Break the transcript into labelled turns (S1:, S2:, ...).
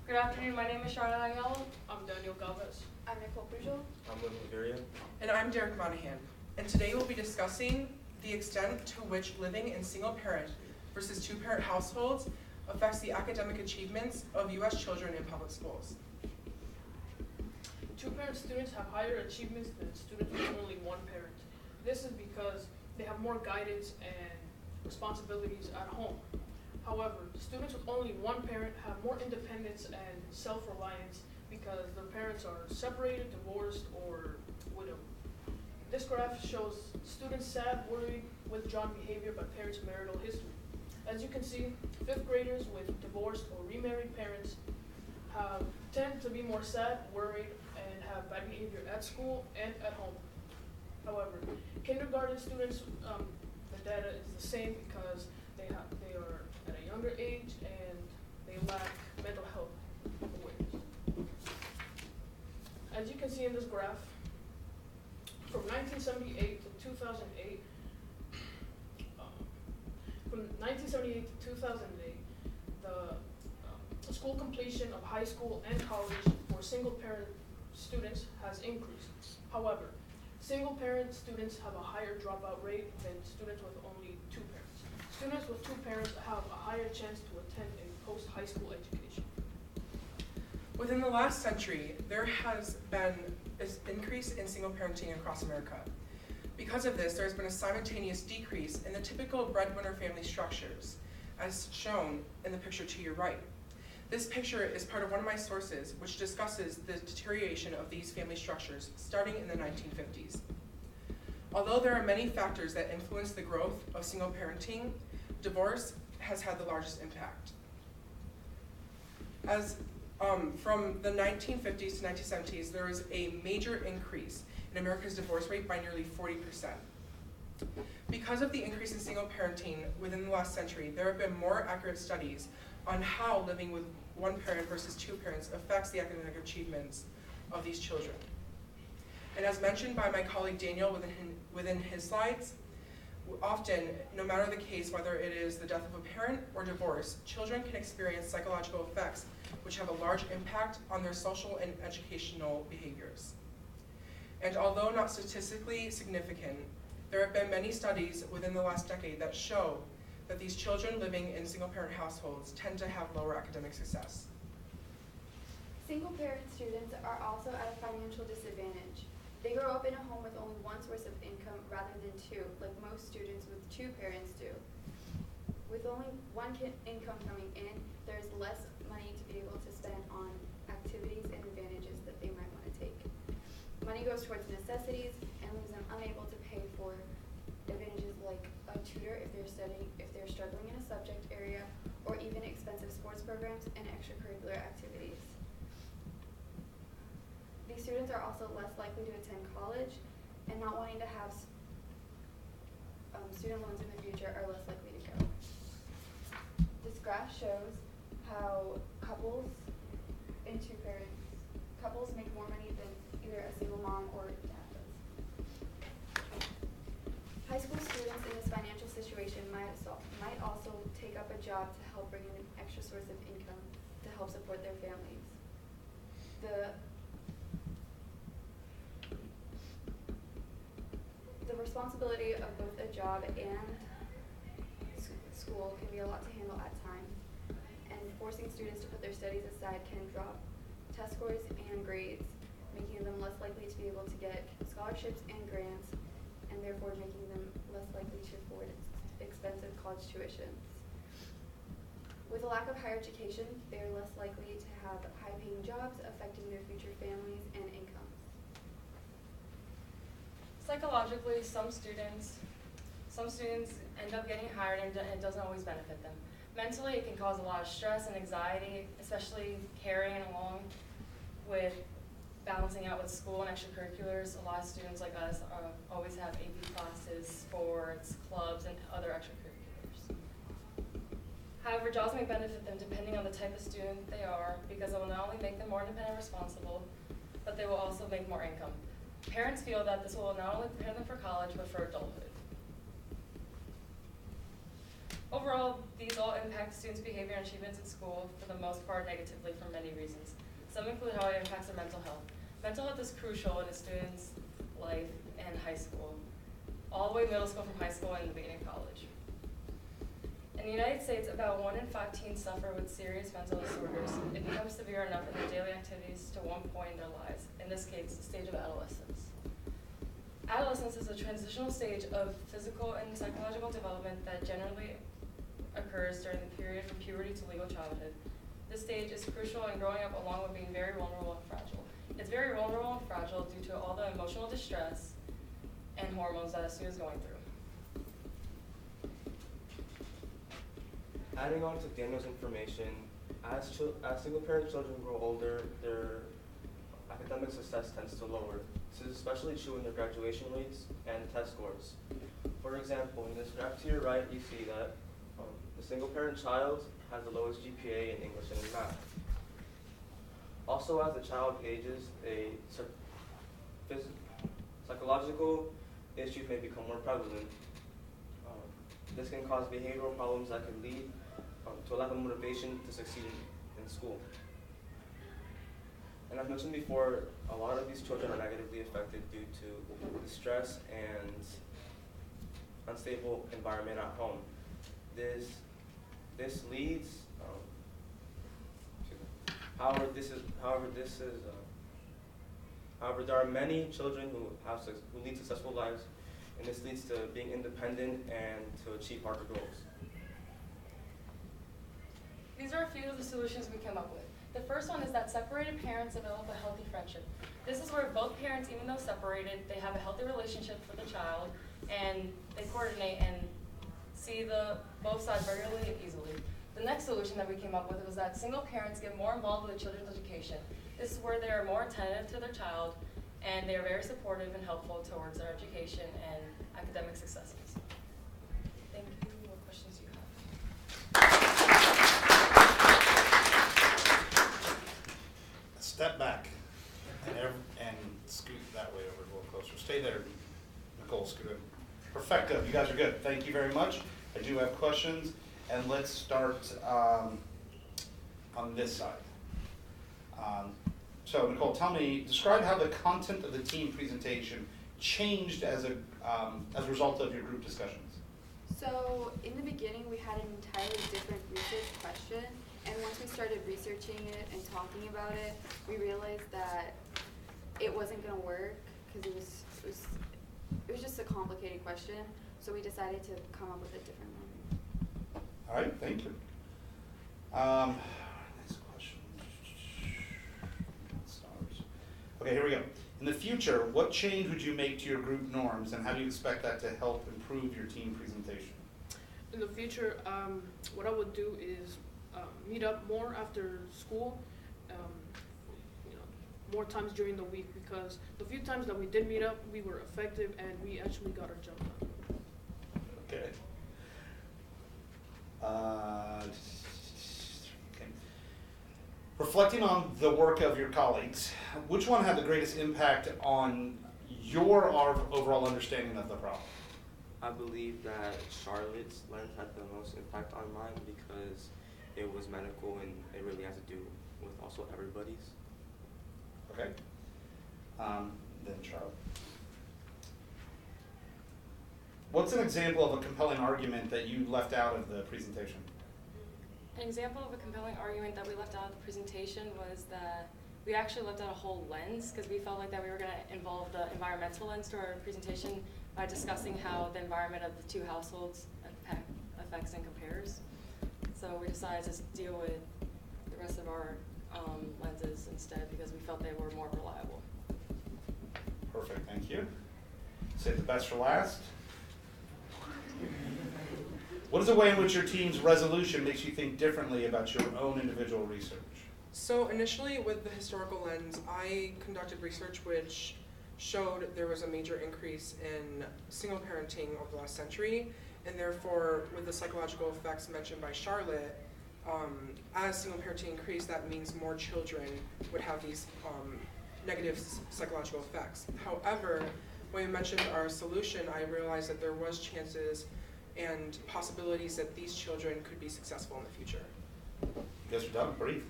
S1: Good afternoon, my name is Charlotte Ayala.
S2: I'm Daniel Galvez.
S3: I'm Nicole Pujol.
S4: I'm Lynn Laveria.
S5: And I'm Derek Monahan. And today we'll be discussing the extent to which living in single-parent versus two-parent households affects the academic achievements of U.S. children in public schools.
S2: Two-parent students have higher achievements than students with only one parent. This is because they have more guidance and responsibilities at home. However, students with only one parent have more independence and self-reliance because their parents are separated, divorced, or widowed. This graph shows students' sad, worried, withdrawn behavior by parents' marital history. As you can see, fifth graders with divorced or remarried parents tend to be more sad, worried, and have bad behavior at school and at home. However, kindergarten students, the data is the same because they are at a younger age and they lack mental health awareness. As you can see in this graph, from 1978 to 2008, the school completion of high school and college for single-parent students has increased. However, single-parent students have a higher dropout rate than students with only two parents. Students with two parents have a higher chance to attend a post-high school education.
S5: Within the last century, there has been an increase in single parenting across America. Because of this, there has been a simultaneous decrease in the typical breadwinner family structures, as shown in the picture to your right. This picture is part of one of my sources, which discusses the deterioration of these family structures starting in the 1950s. Although there are many factors that influence the growth of single parenting, divorce has had the largest impact. From the 1950s to 1970s, there was a major increase in America's divorce rate by nearly 40%. Because of the increase in single parenting within the last century, there have been more accurate studies on how living with one parent versus two parents affects the academic achievements of these children. And as mentioned by my colleague Daniel within his slides, often, no matter the case, whether it is the death of a parent or divorce, children can experience psychological effects which have a large impact on their social and educational behaviors. And although not statistically significant, there have been many studies within the last decade that show that these children living in single-parent households tend to have lower academic success.
S3: Single-parent students are also at a financial disadvantage. They grow up in a home with only one source of income rather than two, like most students with two parents do. With only one income coming in, there's less money to be able to spend on activities and advantages that they might want to take. Money goes towards necessities and leaves them unable to pay for advantages like a tutor if they're struggling in a subject area, or even expensive sports programs and extracurricular activities. These students are also less likely to attend college, and not wanting to have student loans in the future are less likely to go. This graph shows how couples make more money than either a single mom or dad does. High school students in this financial situation might also take up a job to help bring in an extra source of income to help support their families. The responsibility of both a job and school can be a lot to handle at times, and forcing students to put their studies aside can drop test scores and grades, making them less likely to be able to get scholarships and grants, and therefore making them less likely to afford expensive college tuitions. With a lack of higher education, they are less likely to have high-paying jobs, affecting their future families and incomes.
S1: Psychologically, some students end up getting hired and it doesn't always benefit them. Mentally, it can cause a lot of stress and anxiety, especially carrying along with balancing out with school and extracurriculars. A lot of students like us always have AP classes, sports, clubs, and other extracurriculars. However, jobs may benefit them depending on the type of student they are, because it will not only make them more independent and responsible, but they will also make more income. Parents feel that this will not only prepare them for college, but for adulthood. Overall, These all impact students' behavior and achievements in school, for the most part negatively for many reasons. Some include how it impacts their mental health. Mental health is crucial in a student's life and high school, all the way middle school from high school and the beginning of college. In the United States, about 1 in 5 teens suffer with serious mental disorders. It becomes severe enough in their daily activities to one point in their lives, in this case, the stage of adolescence. Adolescence is a transitional stage of physical and psychological development that generally occurs during the period from puberty to legal childhood. This stage is crucial in growing up, along with being very vulnerable and fragile. It's very vulnerable and fragile due to all the emotional distress and hormones that a student is going through.
S4: Adding on to Daniel's information, as single-parent children grow older, their academic success tends to lower. This is especially true in their graduation rates and test scores. For example, in this graph to your right, you see that the single-parent child has the lowest GPA in English and in math. Also, as the child ages, psychological issues may become more prevalent. This can cause behavioral problems that can lead to a lack of motivation to succeed in school. And as mentioned before, a lot of these children are negatively affected due to the stress and unstable environment at home. This leads. However, there are many children who lead successful lives, and this leads to being independent and to achieve harder goals.
S1: These are a few of the solutions we came up with. The first one is that separated parents develop a healthy friendship. This is where both parents, even though separated, they have a healthy relationship for the child, and they coordinate and see both sides regularly and easily. The next solution that we came up with was that single parents get more involved with the children's education. This is where they are more attentive to their child, and they are very supportive and helpful towards their education and academic successes. Thank you. What questions do you have?
S6: Step back and scoot that way over a little closer. Stay there, Nicole, scoot in. Perfecto, you guys are good. Thank you very much. I do have questions, and let's start on this side. So Nicole, describe how the content of the team presentation changed as a result of your group discussions.
S3: So in the beginning, we had an entirely different research question, and once we started researching it and talking about it, we realized that it wasn't going to work because it was just a complicated question. So we decided to come up with a different one.
S6: All right, thank you. Next question. Stars. Okay, here we go. In the future, what change would you make to your group norms, and how do you expect that to help improve your team presentation?
S2: In the future, what I would do is meet up more after school, more times during the week, because the few times that we did meet up, we were effective and we actually got our job done.
S6: Okay. Okay. Reflecting on the work of your colleagues, which one had the greatest impact on your overall understanding of the problem?
S4: I believe that Charlotte's lens had the most impact on mine because it was medical and it really has to do with also everybody's.
S6: Okay. Then Charlotte. What's an example of a compelling argument that you left out of the presentation?
S1: An example of a compelling argument that we left out of the presentation was that we actually left out a whole lens because we felt like that we were going to involve the environmental lens to our presentation by discussing how the environment of the two households affects and compares. So we decided to deal with the rest of our lenses instead because we felt they were more reliable.
S6: Perfect, thank you. Save the best for last. What is a way in which your team's resolution makes you think differently about your own individual research?
S5: So initially with the historical lens, I conducted research which showed there was a major increase in single parenting over the last century, and therefore with the psychological effects mentioned by Charlotte, as single parenting increased, that means more children would have these negative psychological effects. However, when we mentioned our solution, I realized that there was chances and possibilities that these children could be successful in the future.
S6: You guys are done, brief.